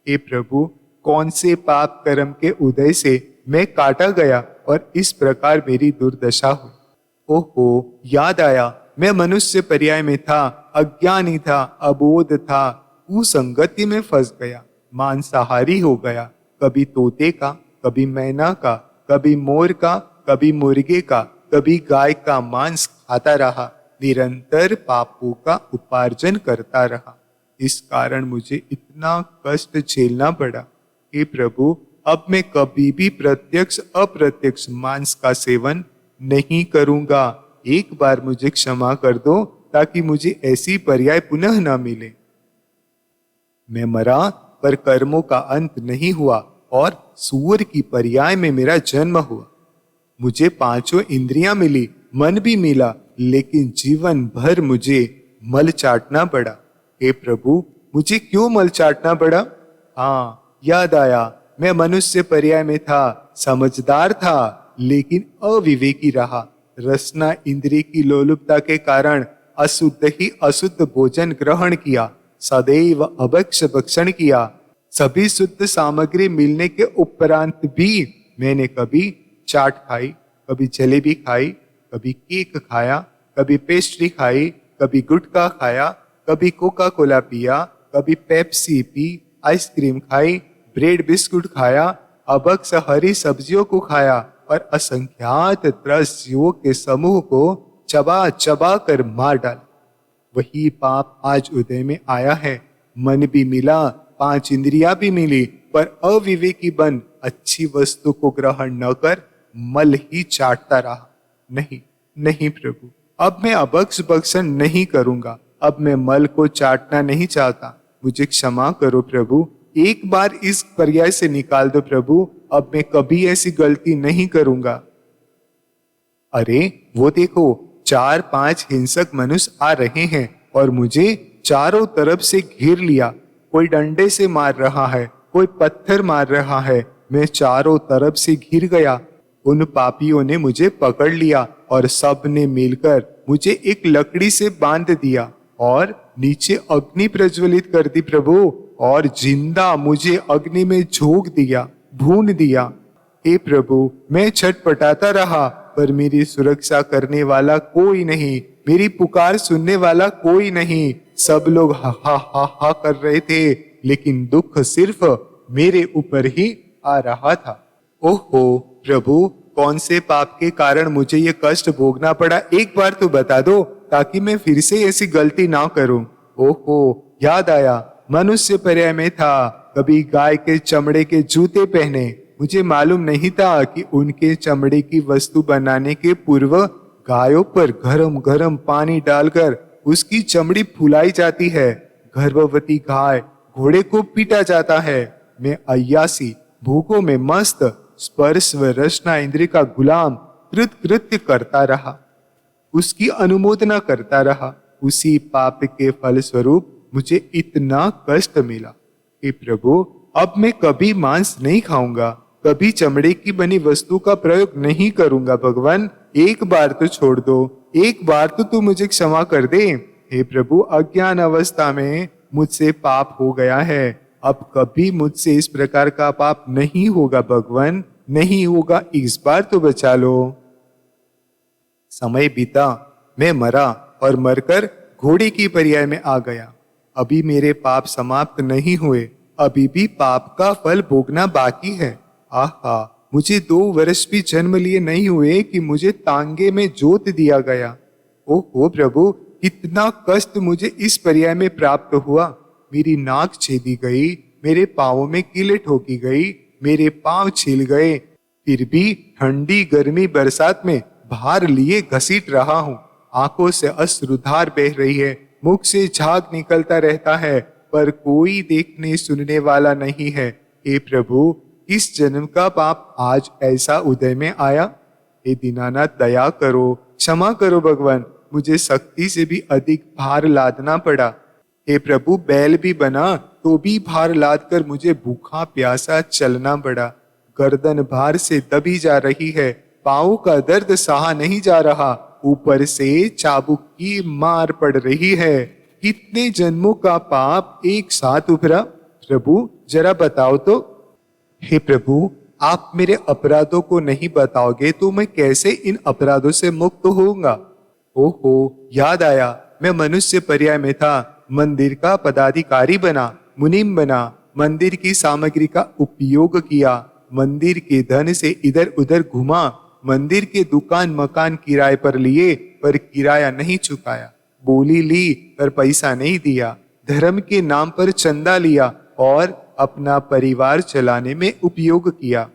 Speaker 1: हे प्रभु, कौन से पाप कर्म के उदय से मैं काटा गया और इस प्रकार मेरी दुर्दशा हुई। ओहो, याद आया, मैं मनुष्य पर्याय में था, अज्ञानी था, अबोध था, कुसंगति में फंस गया, मांसाहारी हो गया। कभी तोते का, कभी मैना का, कभी मोर का, कभी मुर्गे का, कभी गाय का मांस खाता रहा, निरंतर पापों का उपार्जन करता रहा। इस कारण मुझे इतना कष्ट झेलना पड़ा। हे प्रभु, अब मैं कभी भी प्रत्यक्ष अप्रत्यक्ष मांस का सेवन नहीं करूंगा। एक बार मुझे क्षमा कर दो ताकि मुझे ऐसी पर्याय पुनः न मिले। मैं मरा, पर कर्मों का अंत नहीं हुआ और सूअर की पर्याय में मेरा जन्म हुआ। मुझे 5 इंद्रियां मिली, मन भी मिला, लेकिन जीवन भर मुझे मल चाटना पड़ा। हे प्रभु, मुझे क्यों मल चाटना पड़ा? हाँ, याद आया, मैं मनुष्य पर्याय में था, समझदार था, लेकिन अविवेकी रहा। रसना इंद्रिय की लोलुपता के कारण अशुद्ध ही अशुद्ध भोजन ग्रहण किया, सदैव अभक्ष भक्षण किया। सभी शुद्ध सामग्री मिलने के उपरांत भी मैंने कभी चाट खाई, कभी जलेबी खाई, कभी केक खाया, कभी पेस्ट्री खाई, कभी गुटखा खाया, कभी कोका कोला पिया, कभी पेप्सी पी, आइसक्रीम खाई, ब्रेड बिस्कुट खाया, अभक्ष हरी सब्जियों को खाया और असंख्यात त्रस्त जीवों के समूह को चबा चबा कर मार डाला। वही पाप आज उदय में आया है। मन भी मिला, 5 इंद्रियां भी मिली, पर अविवेकी बन अच्छी वस्तु को ग्रहण न कर मल ही चाटता रहा। नहीं नहीं प्रभु, अब मैं अभक्ष भक्षण नहीं करूंगा। अब मैं मल को चाटना नहीं चाहता, मुझे क्षमा करो प्रभु, एक बार इस पर्याय से निकाल दो प्रभु, अब मैं कभी ऐसी गलती नहीं करूंगा। अरे वो देखो, 4-5 हिंसक मनुष्य आ रहे हैं और मुझे चारों तरफ से घेर लिया। कोई डंडे से मार रहा है, कोई पत्थर मार रहा है, मैं चारों तरफ से घिर गया। उन पापियों ने मुझे पकड़ लिया और सब ने मिलकर मुझे एक लकड़ी से बांध दिया और नीचे अग्नि प्रज्वलित कर दी प्रभु, और जिंदा मुझे अग्नि में झोंक दिया, भून दिया। हे प्रभु, मैं छटपटाता रहा, पर मेरी सुरक्षा करने वाला कोई नहीं, मेरी पुकार सुनने वाला कोई नहीं। सब लोग हा हा हा हा कर रहे थे, लेकिन दुख सिर्फ मेरे ऊपर ही आ रहा था। ओहो प्रभु, कौन से पाप के कारण मुझे ये कष्ट भोगना पड़ा, एक बार तो बता दो, ताकि मैं फिर से ऐसी गलती ना करूं। ओहो, याद आया, मनुष्य पर्याय में था, कभी गाय के चमड़े के जूते पहने। मुझे मालूम नहीं था कि उनके चमड़े की वस्तु बनाने के पूर्व गायों पर गरम गरम पानी डालकर उसकी चमड़ी फुलाई जाती है। गर्भवती गाय घोड़े को पीटा जाता है। मैं अय्यासी भूखों में मस्त स्पर्श व रसना इंद्रिय का गुलाम कृत्य करता रहा, उसकी अनुमोदना करता रहा। उसी पाप के फल स्वरूप मुझे इतना कष्ट मिला। हे प्रभु, अब मैं कभी मांस नहीं खाऊंगा, कभी चमड़े की बनी वस्तु का प्रयोग नहीं करूंगा। भगवान, एक बार तो छोड़ दो, एक बार तो तू मुझे क्षमा कर दे। हे प्रभु, अज्ञान अवस्था में मुझसे पाप हो गया है, अब कभी मुझसे इस प्रकार का पाप नहीं होगा। भगवान, नहीं होगा, इस बार तो बचा लो। समय बीता, मैं मरा और मरकर घोड़े की पर्याय में आ गया। अभी मेरे पाप समाप्त नहीं हुए, अभी भी पाप का फल भोगना बाकी है। आहा, मुझे 2 वर्ष भी जन्म लिए नहीं हुए कि मुझे तांगे में जोत दिया गया। ओहो प्रभु, कितना कष्ट मुझे इस पर्याय में प्राप्त हुआ। मेरी नाक छेदी गई, मेरे पांवों में कीले ठोकी गई, मेरे पांव छिल गए, फिर भी ठंडी गर्मी बरसात में भार लिए घसीट रहा हूँ। आंखों से अश्रुधार बह रही है, मुख से झाग निकलता रहता है, पर कोई देखने सुनने वाला नहीं है। हे प्रभु, इस जन्म का पाप आज ऐसा उदय में आया। हे दीनानाथ, दया करो, क्षमा करो भगवान, मुझे शक्ति से भी अधिक भार लादना पड़ा। हे प्रभु, बैल भी बना तो भी भार लाद कर मुझे भूखा प्यासा चलना पड़ा। गर्दन भार से दबी जा रही है, पाँव का दर्द सहा नहीं जा रहा, ऊपर से चाबुक की मार पड़ रही है। कितने जन्मों का पाप एक साथ उभरा, प्रभु जरा बताओ तो। हे प्रभु, आप मेरे अपराधों को नहीं बताओगे तो मैं कैसे इन अपराधों से मुक्त होऊंगा। ओहो, याद आया, मैं मनुष्य पर्याय में था, मंदिर का पदाधिकारी बना, मुनीम बना, मंदिर की सामग्री का उपयोग किया, मंदिर के धन से इधर उधर घुमा, मंदिर के दुकान मकान किराए पर लिए पर किराया नहीं चुकाया, बोली ली पर पैसा नहीं दिया, धर्म के नाम पर चंदा लिया और अपना परिवार चलाने में उपयोग किया।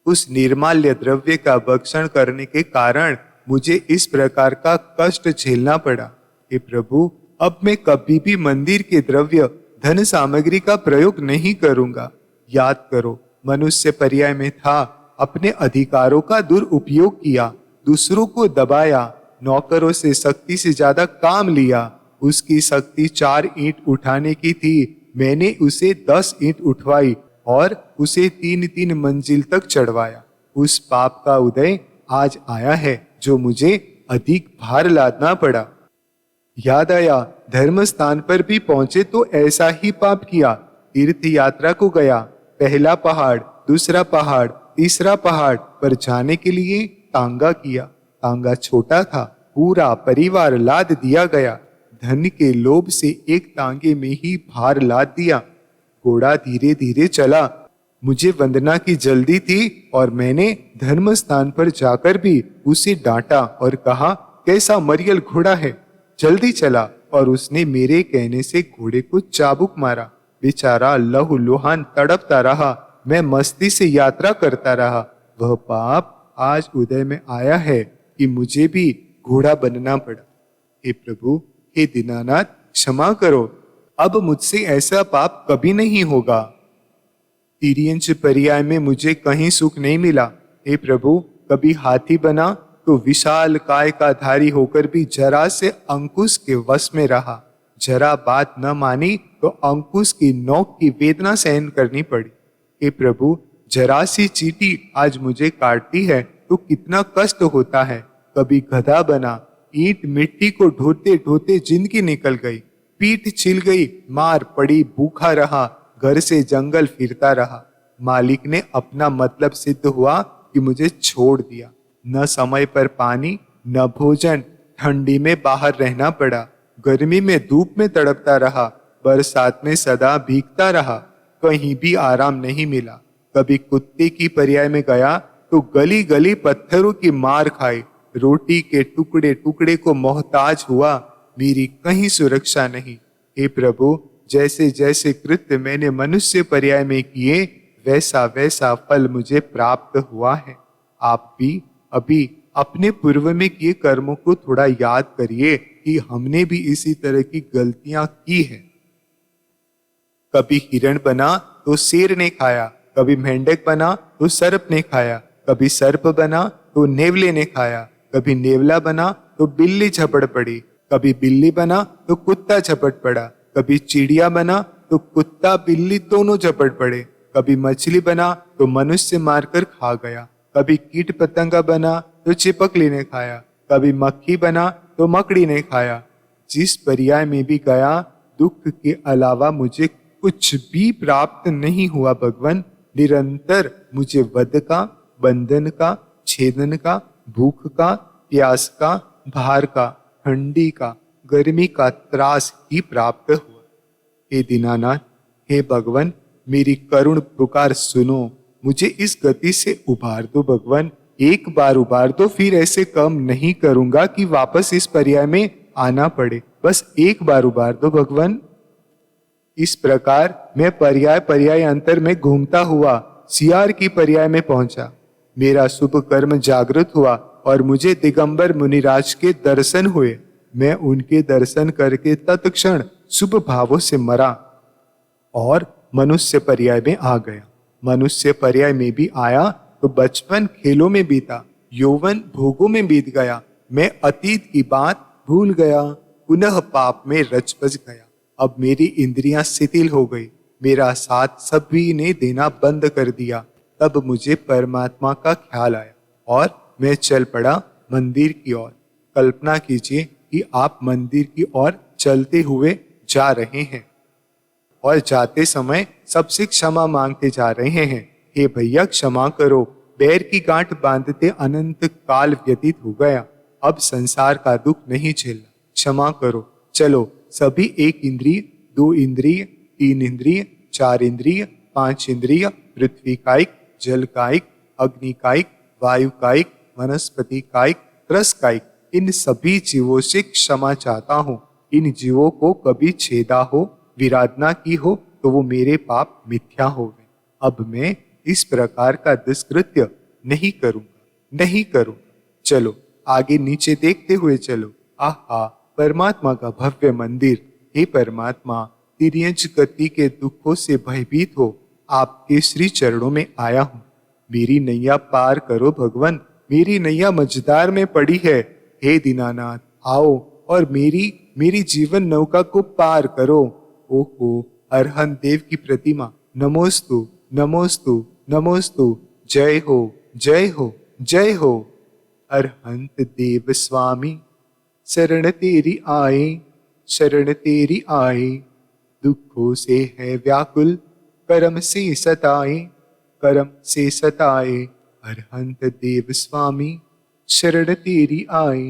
Speaker 1: उस निर्माल्य द्रव्य का भक्षण करने के कारण मुझे इस प्रकार का कष्ट झेलना पड़ा। हे प्रभु, अब मैं कभी भी मंदिर के द्रव्य धन सामग्री का प्रयोग नहीं करूंगा। याद करो, मनुष्य पर्याय में था, अपने अधिकारों का दुरुपयोग किया, दूसरों को दबाया, नौकरों से शक्ति से ज्यादा काम लिया। उसकी शक्ति 4 ईंट उठाने की थी, मैंने उसे 10 ईंट उठवाई और उसे 3-3 मंजिल तक चढ़वाया। उस पाप का उदय आज आया है जो मुझे अधिक भार लादना पड़ा। याद आया, धर्म स्थान पर भी पहुंचे तो ऐसा ही पाप किया। तीर्थ यात्रा को गया, पहला पहाड़, दूसरा पहाड़, तीसरा पहाड़ पर जाने के लिए तांगा किया। तांगा छोटा था, पूरा परिवार लाद दिया गया। धन के लोभ से एक तांगे में ही भार लाद दिया। घोड़ा धीरे धीरे चला। मुझे वंदना की जल्दी थी और मैंने धर्म स्थान पर जाकर भी उसे डांटा और कहा, कैसा मरियल घोड़ा है, जल्दी चला। और उसने मेरे कहने से घोड़े को चाबुक मारा। बेचारा लहूलुहान तड़पता रहा। मैं मस्ती से यात्रा करता रहा। वह पाप आज उदय में आया है कि मुझे भी घोड़ा बनना पड़ा। हे प्रभु, हे दीनानाथ क्षमा करो, अब मुझसे ऐसा पाप कभी नहीं होगा। तिर्यंच पर्याय में मुझे कहीं सुख नहीं मिला। हे प्रभु, कभी हाथी बना तो विशाल काय का धारी होकर भी जरा से अंकुश के वश में रहा। जरा बात न मानी तो अंकुश की नोक की वेदना सहन करनी पड़ी। हे प्रभु, जरा सी चींटी आज मुझे काटती है तो कितना कष्ट होता है। कभी गधा बना, ईंट मिट्टी को ढोते ढोते जिंदगी निकल गई, पीठ छिल गई, मार पड़ी, भूखा रहा, घर से जंगल फिरता रहा। मालिक ने अपना मतलब सिद्ध हुआ कि मुझे छोड़ दिया। न समय पर पानी, न भोजन, ठंडी में बाहर रहना पड़ा, गर्मी में धूप में तड़पता रहा, बरसात में सदा भीगता रहा, कहीं भी आराम नहीं मिला। कभी कुत्ते की पर्याय में गया तो गली गली पत्थरों की मार खाई, रोटी के टुकड़े टुकड़े को मोहताज हुआ, मेरी कहीं सुरक्षा नहीं। हे प्रभु, जैसे जैसे कृत्य मैंने मनुष्य पर्याय में किए वैसा वैसा फल मुझे प्राप्त हुआ है। आप भी अभी अपने पूर्व में किए कर्मों को थोड़ा याद करिए कि हमने भी इसी तरह की गलतियां की है। कभी हिरण बना तो शेर ने खाया, कभी मेंढक बना तो सर्प ने खाया, कभी सर्प बना तो नेवले ने खाया, कभी नेवला बना तो बिल्ली झपट पड़ी, कभी बिल्ली बना तो कुत्ता झपट पड़ा, कभी चिड़िया बना तो कुत्ता बिल्ली दोनों झपट पड़े, कभी मछली बना तो मनुष्य मारकर खा गया, कभी कीट पतंगा बना तो चिपकली ने खाया, कभी मक्खी बना तो मकड़ी ने खाया। जिस पर्याय में भी गया दुख के अलावा मुझे कुछ भी प्राप्त नहीं हुआ। भगवान, निरंतर मुझे वध का, बंधन का, छेदन का, भूख का, प्यास का, भार का, ठंडी का, गर्मी का त्रास ही प्राप्त हुआ। हे दीनानाथ, हे भगवान, मेरी करुण पुकार सुनो, मुझे इस गति से उबार दो। भगवान, एक बार उबार दो, फिर ऐसे कम नहीं करूंगा कि वापस इस पर्याय में आना पड़े। बस एक बार उबार दो भगवान। इस प्रकार मैं पर्याय पर्याय अंतर में घूमता हुआ सियार की पर्याय में पहुंचा। मेरा शुभ कर्म जागृत हुआ और मुझे दिगंबर मुनिराज के दर्शन हुए। मैं उनके दर्शन करके तत्क्षण शुभ भावों से मरा और मनुष्य पर्याय में आ गया। मनुष्य पर्याय में भी आया तो बचपन खेलों में बीता, यौवन भोगों में बीत गया। मैं अतीत की बात भूल गया, पुनः पाप में रच बच गया। अब मेरी इंद्रियां शिथिल हो गई, मेरा साथ सभी ने देना बंद कर दिया। तब मुझे परमात्मा का ख्याल आया और मैं चल पड़ा मंदिर की ओर। कल्पना कीजिए कि आप मंदिर की ओर चलते हुए जा रहे हैं और जाते समय सबसे क्षमा मांगते जा रहे हैं। हे भैया क्षमा करो, पैर की गांठ बांधते अनंत काल व्यतीत हो गया, अब संसार का दुख नहीं झेलना, क्षमा करो। चलो सभी एक इंद्रिय, दो इंद्रिय, तीन इंद्रिय, चार इंद्रिय, पांच इंद्रिय, पृथ्वी कायिक, जल कायिक, अग्नि कायिक, वायु कायिक, वनस्पति कायिक, रस कायिक, इन सभी जीवों से क्षमा चाहता हूँ। इन जीवों को कभी छेदा हो, विराधना की हो तो वो मेरे पाप मिथ्या हो गए। अब मैं इस प्रकार का दुष्कृत्य नहीं करूंगा, नहीं करूंगा। चलो आगे नीचे देखते हुए चलो। आहा, परमात्मा का भव्य मंदिर। हे परमात्मा, तिर्यंच गति के दुखों से भयभीत हो आपके श्री चरणों में आया हूँ। मेरी नैया पार करो भगवान, मेरी नैया मझधार में पड़ी है। हे दीनानाथ, आओ और मेरी जीवन नौका को पार करो। ओहो, अरहंत देव की प्रतिमा, नमोस्तु नमोस्तु नमोस्तु, जय हो जय हो जय हो। अरहंत देव स्वामी शरण तेरी आए, शरण तेरी आए, दुखों से है व्याकुल, कर्म से सताए, कर्म से सताए। अरहंत देव स्वामी शरण तेरी आए।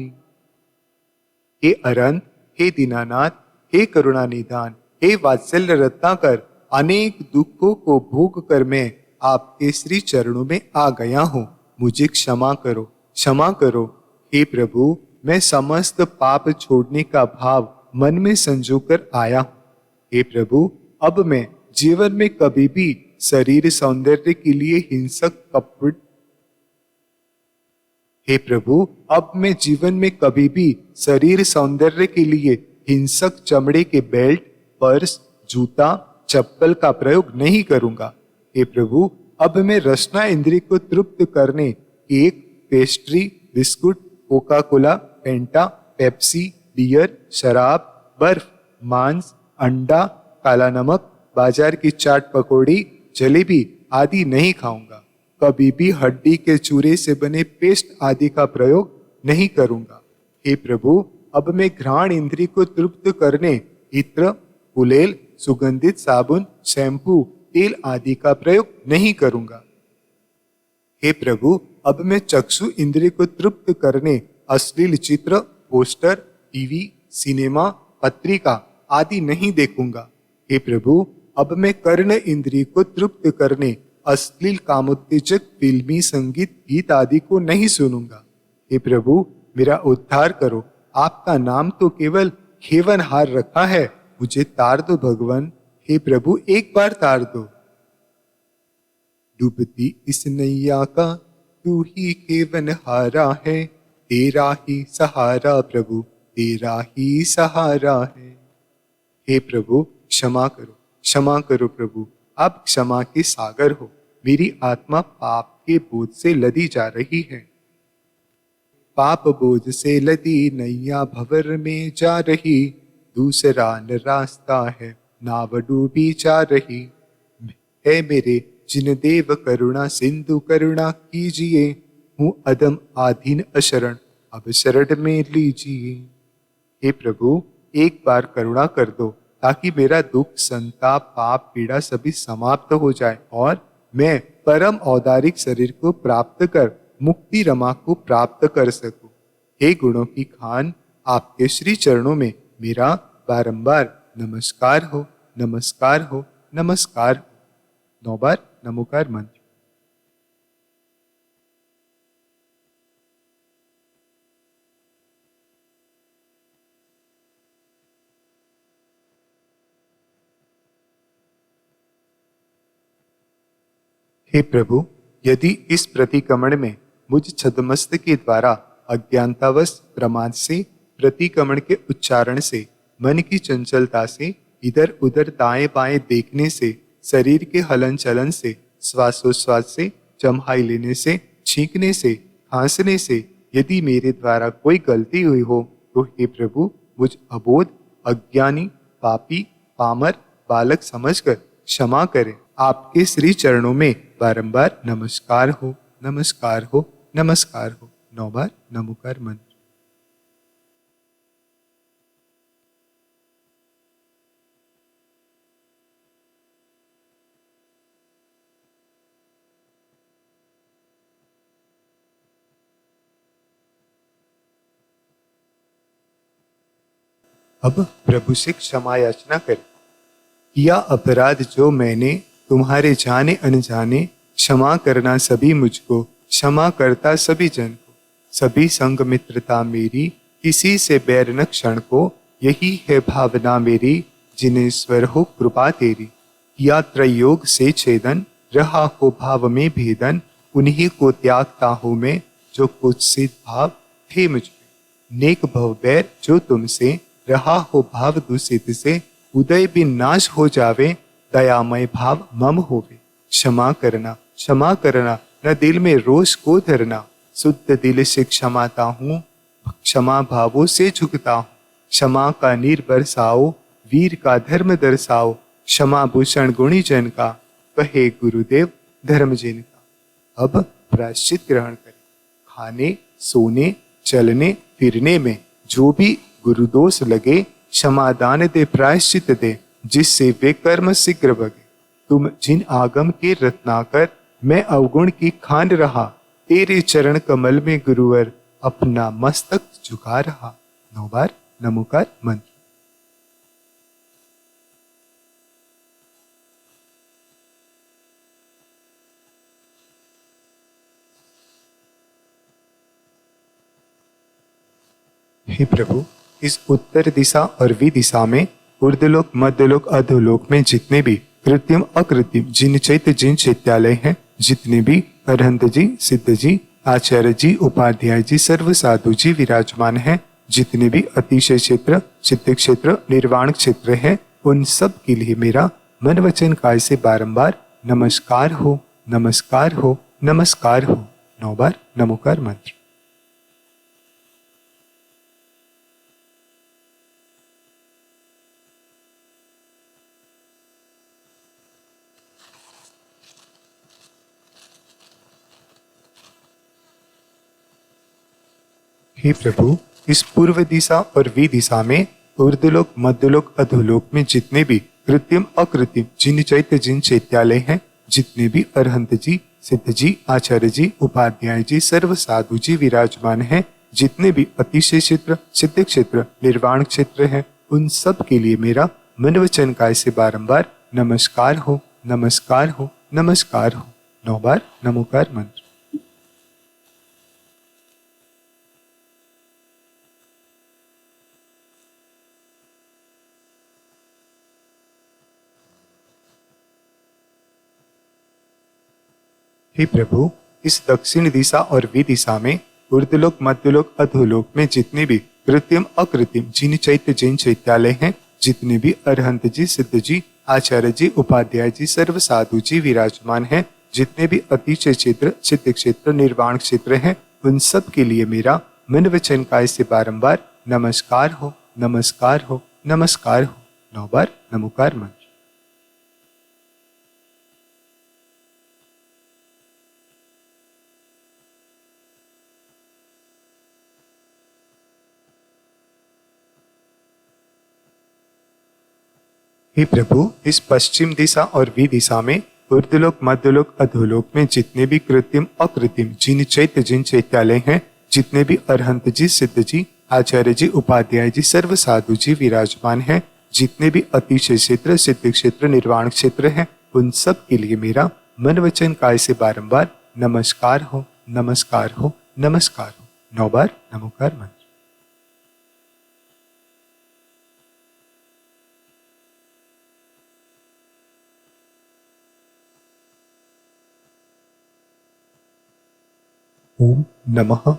Speaker 1: हे अरहंत, हे दीनानाथ, हे करुणा निधान, हे वात्सल्य रत्नाकर, अनेक दुखों को भोग कर मैं आपके श्री चरणों में आ गया हूँ। मुझे क्षमा करो, क्षमा करो। हे प्रभु, मैं समस्त पाप छोड़ने का भाव मन में संजोकर आया हूँ। हे प्रभु, अब मैं जीवन में कभी भी शरीर सौंदर्य के लिए हिंसक कपट हे प्रभु, अब मैं जीवन में कभी भी शरीर सौंदर्य के लिए हिंसक चमड़े के बेल्ट, पर्स, जूता, चप्पल का प्रयोग नहीं करूंगा। हे प्रभु, अब मैं रसना इंद्रिय को तृप्त करने cake, pastry, biscuit, coca cola, Fanta, Pepsi, beer, शराब, बर्फ, मांस, अंडा, काला नमक, बाजार की चाट पकौड़ी, जलेबी आदि नहीं खाऊंगा। कभी भी हड्डी के चूरे से बने पेस्ट आदि का प्रयोग नहीं करूंगा। हे प्रभु, अब मैं घ्राण इंद्रिय को तृप्त करने इत्र, कुलेल, सुगंधित साबुन, शैम्पू, तेल आदि का प्रयोग नहीं करूंगा। हे प्रभु, अब मैं चक्षु इंद्रिय को तृप्त करने अश्लील चित्र, पोस्टर, टीवी, सिनेमा, पत्रिका आदि नहीं देखूंगा। हे प्रभु, अब मैं कर्ण इंद्रिय को तृप्त करने अश्लील कामोत्तेजक फिल्मी, संगीत, गीत आदि को नहीं सुनूंगा। हे प्रभु, मेरा उद्धार करो। आपका नाम तो केवल खेवनहार रखा है, मुझे तार दो भगवान। हे प्रभु, एक बार तार दो। डूबती इस नैया का तू ही खेवनहारा है, तेरा ही सहारा प्रभु, तेरा ही सहारा है। हे प्रभु, क्षमा करो, क्षमा करो प्रभु, आप क्षमा के सागर हो। मेरी आत्मा पाप के बोझ से लदी जा रही है। पाप बोझ से लदी नैया भंवर में जा रही, दूसरा न रास्ता है, नाव डूबी जा रही। है मेरे जिन देव करुणा सिंधु करुणा कीजिए, हूँ अदम आधीन अशरण, अब शरण में लीजिए। हे प्रभु, एक बार करुणा कर दो, ताकि मेरा दुख, संताप, पाप, पीड़ा सभी समाप्त हो जाए और मैं परम औदारिक शरीर को प्राप्त कर मुक्ति रमा को प्राप्त कर सकूं। हे गुणों की खान, आपके श्री चरणों में मेरा बारंबार नमस्कार हो, नमस्कार हो, नमस्कार हो। 9 बार नमोकार मंत्र। हे प्रभु, यदि इस प्रतिक्रमण में मुझ छद्मस्त के द्वारा अज्ञानतावश प्रमाद से, प्रतिक्रमण के उच्चारण से, मन की चंचलता से, इधर उधर दाएं बाएं देखने से, शरीर के हलन चलन से, श्वासोश्वास से, चमहाई लेने से, छींकने से, खांसने से यदि मेरे द्वारा कोई गलती हुई हो तो हे प्रभु, मुझ अबोध, अज्ञानी, पापी, पामर, बालक समझकर क्षमा करें। आपके श्री चरणों में बारंबार नमस्कार हो, नमस्कार हो, नमस्कार हो। 9 बार नमोकार मंत्र। अब प्रभु से क्षमा याचना करें। किया अपराध जो मैंने तुम्हारे जाने अनजाने, क्षमा करना सभी मुझको, क्षमा करता सभी जन को। सभी संग मित्रता मेरी, किसी से बैर न क्षण को, यही है भावना मेरी, जिनेश्वर हो कृपा तेरी। किया त्रयोग से छेदन, रहा हो भाव में भेदन, उन्हीं को त्यागता हूँ मैं, जो कुत्सित भाव थे मुझ में। नेक भव बैर जो तुमसे, रहा हो भाव दूषित से, उदय भी नाश हो जावे, दयामय भाव मम होवे। क्षमा करना, न दिल में रोष को धरना, शुद्ध दिल से क्षमाता हूँ, क्षमा भावों से झुकता हूँ। क्षमा का नीर बरसाओ, वीर का धर्म दर्शाओ, क्षमा भूषण गुणी जन का, कहे गुरुदेव धर्म जिन का। अब प्रायश्चित ग्रहण करें। खाने, सोने, चलने फिरने में जो भी गुरुदोष लगे, क्षमादान दे, प्रायश्चित दे, जिससे वे कर्म शीघ्र भगे। तुम जिन आगम के रत्नाकर, मैं अवगुण की खान रहा, तेरे चरण कमल में गुरुवर, अपना मस्तक झुका रहा। 9 बार नमोकार मंत्र। हे प्रभु, इस उत्तर दिशा और दिशा में, ऊर्ध्वलोक, मध्यलोक, अधोलोक में जितने भी कृत्रिम अकृत्रिम जिन चैत्यालय हैं, जितने भी अरहंत जी, सिद्ध जी, आचार्य जी, उपाध्याय जी, सर्व साधु जी विराजमान हैं, जितने भी अतिशय क्षेत्र, सिद्ध क्षेत्र, निर्वाण क्षेत्र हैं, उन सब के लिए मेरा मन वचन काय से बारंबार नमस्कार हो, नमस्कार हो, नमस्कार हो। 9 बार नमोकार मंत्र। हे प्रभु, इस पूर्व दिशा और वी दिशा में ऊर्ध्वलोक, मध्यलोक, अधोलोक में जितने भी कृत्रिम अकृत्रिम जिन चैत्य जिन चैत्यालय हैं, जितने भी अरहंत जी, सिद्ध जी, आचार्य जी, उपाध्याय जी, सर्व साधु जी विराजमान हैं, जितने भी अतिशय क्षेत्र, सिद्ध क्षेत्र, निर्वाण क्षेत्र हैं, उन सब के लिए मेरा मन वचन काय से बारंबार नमस्कार हो, नमस्कार हो, नमस्कार हो। 9 बार नमोकार मंत्र। हे प्रभु, इस दक्षिण दिशा और वी दिशा में ऊर्ध्वलोक, मध्यलोक, अधोलोक में जितने भी कृत्रिम अकृत्रिम जिन चैत्य जिन चैत्यालय हैं, जितने भी अरहंत जी, सिद्ध जी, आचार्य जी, उपाध्याय जी, सर्व साधु जी विराजमान हैं, जितने भी अतिशय क्षेत्र, सिद्ध क्षेत्र, निर्वाण क्षेत्र हैं, उन सब के लिए मेरा मन वचन काय से बारंबार नमस्कार हो, नमस्कार हो, नमस्कार हो। 9 बार नमोकार मंत्र। हे प्रभु, इस पश्चिम दिशा और वी दिशा में ऊर्ध्वलोक, मध्यलोक, अधोलोक में जितने भी कृत्रिम अकृत्रिम जिन चैत्य जिन चैत्यालय हैं, जितने भी अरहंत जी, सिद्ध जी, आचार्य जी, उपाध्याय जी, सर्व साधु जी विराजमान हैं, जितने भी अतिशय क्षेत्र, सिद्ध क्षेत्र, निर्वाण क्षेत्र हैं, उन सब के लिए मेरा मन वचन काय से बारंबार नमस्कार हो, नमस्कार हो, नमस्कार हो। 9 बार नमोकार मंत्र। ओम नमः